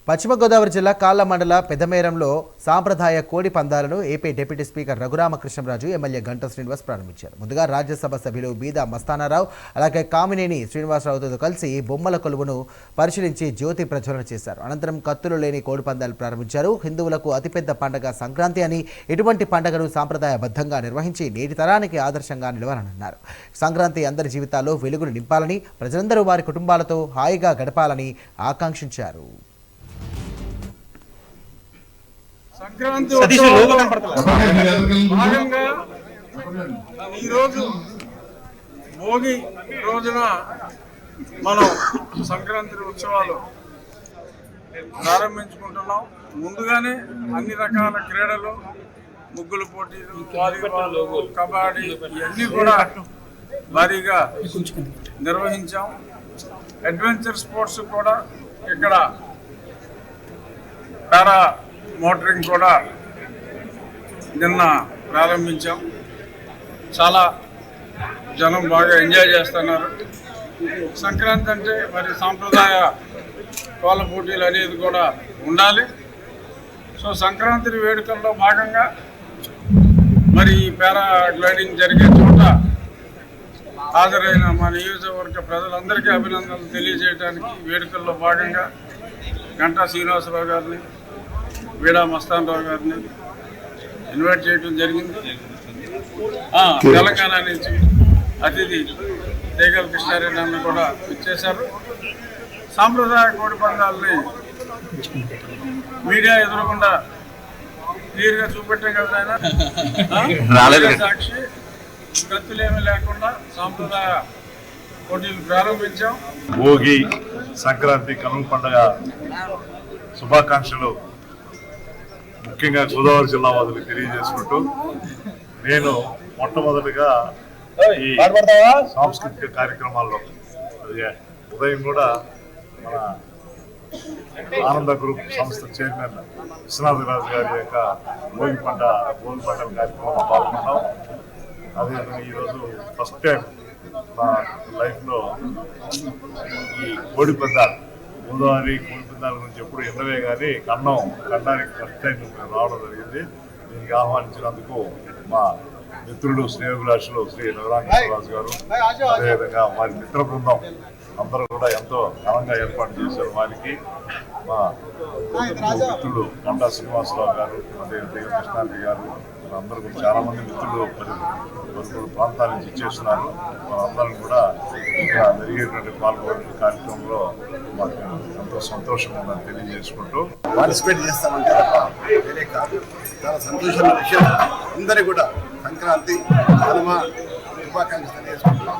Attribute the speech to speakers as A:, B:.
A: పశ్చిమ గోదావరి జిల్లా కాళ్ల మండల పెదమేరంలో సాంప్రదాయ కోడి పందాలను AP deputy speaker Raghurama Krishna Raju MLA Ganta Srinivas ప్రారంభించారు. ముందుగా రాజ్యసభ సభ్యులు బీదా మస్తానారావు అలాగే కామినేని శ్రీనివాసరావుతో కలిసి బొమ్మల కొలువును పరిశీలించి జ్యోతి ప్రజ్వలన చేశారు. అనంతరం కత్తులు లేని కోడి పందాలు ప్రారంభించారు. హిందువులకు అతిపెద్ద పండుగ సంక్రాంతి అని, ఇటువంటి పండుగను సాంప్రదాయబద్ధంగా నిర్వహించి నేటి తరానికి ఆదర్శంగా నిలవాలన్నారు. సంక్రాంతి అందరి జీవితాల్లో వెలుగును నింపాలని, ప్రజలందరూ వారి కుటుంబాలతో హాయిగా గడపాలని ఆకాంక్షించారు.
B: సంక్రాంతి భాగంగా ఈరోజు భోగి రోజున మనం సంక్రాంతి ఉత్సవాలు ప్రారంభించుకుంటున్నాం. ముందుగానే అన్ని రకాల క్రీడలు, ముగ్గుల పోటీలు, వాలీబాల్, కబడ్డీ ఇవన్నీ కూడా భారీగా నిర్వహించాం. అడ్వెంచర్ స్పోర్ట్స్ కూడా ఇక్కడ పారా మోటరింగ్ కూడా నిన్న ప్రారంభించాం. చాలా జనం బాగా ఎంజాయ్ చేస్తున్నారు. సంక్రాంతి అంటే మరి సాంప్రదాయ కోళ్ళ పోటీలు అనేది కూడా ఉండాలి. సో సంక్రాంతి వేడుకల్లో భాగంగా మరి పారా గ్లైడింగ్ జరిగే చోట హాజరైన మా నియోజకవర్గ ప్రజలందరికీ అభినందనలు తెలియజేయడానికి వేడుకల్లో భాగంగా గంటా శ్రీనివాసరావు గారిని, బీదా మస్తానరావు గారిని ఇన్వైట్ చేయడం జరిగింది. తెలంగాణ నుంచి అతిథి తేగల కృష్ణారెడ్డి అన్న కూడా ఇచ్చేశారు. సాంప్రదాయ కోడి పందాలని మీడియా ఎదురకుండా క్లియర్గా చూపెట్టాం కదా ఆయన. సాక్షి కత్తులేమీ లేకుండా సాంప్రదాయ పోటీలు ప్రారంభించాం.
C: భోగి, సంక్రాంతి, కనుమ పండుగ శుభాకాంక్షలు ముఖ్యంగా గోదావరి జిల్లా వాదులకు తెలియజేసుకుంటూ, నేను మొట్టమొదటిగా ఈ సాంస్కృతిక కార్యక్రమాల్లో ఉదయం కూడా మన ఆనంద గ్రూప్ సంస్థ చైర్మన్ విశ్వనాథరాజు గారి యొక్క భోగి పంటల కార్యక్రమంలో పాల్గొన్నాం. అదేవిధంగా ఈరోజు ఫస్ట్ టైం నా లైఫ్లో ఈ కోడి పందాలు, గోదావరి కోడి పందాల గురించి ఎప్పుడు ఎన్నవే కానీ కన్నానికి ఫస్ట్ టైం రావడం జరిగింది. దీనికి ఆహ్వానించినందుకు మా మిత్రులు శ్రేయోభిలాషులు శ్రీ రఘురామకృష్ణరాజు గారు, అదేవిధంగా వారి మిత్ర బృందం అందరూ కూడా ఎంతో ఘనంగా ఏర్పాటు చేశారు. వారికి మా మిత్రులు గంటా శ్రీనివాసరావు గారు, అదేవిధంగా కృష్ణారెడ్డి గారు, అందరూ కూడా చాలా మంది మిత్రులు మరి ప్రాంతాల నుంచి ఇచ్చేస్తున్నారు. వాళ్ళందరం కూడా ఇక్కడ జరిగేటువంటి పాల్గొనే కార్యక్రమంలో మాకు ఎంతో సంతోషంగా ఉందని తెలియజేసుకుంటూ
D: పార్టిసిపేట్ చేస్తామంటే వేరే కాదు. చాలా సంతోషమైన విషయం. అందరికీ కూడా సంక్రాంతి, కనుమ శుభాకాంక్షలు తెలియజేసుకుంటున్నాం.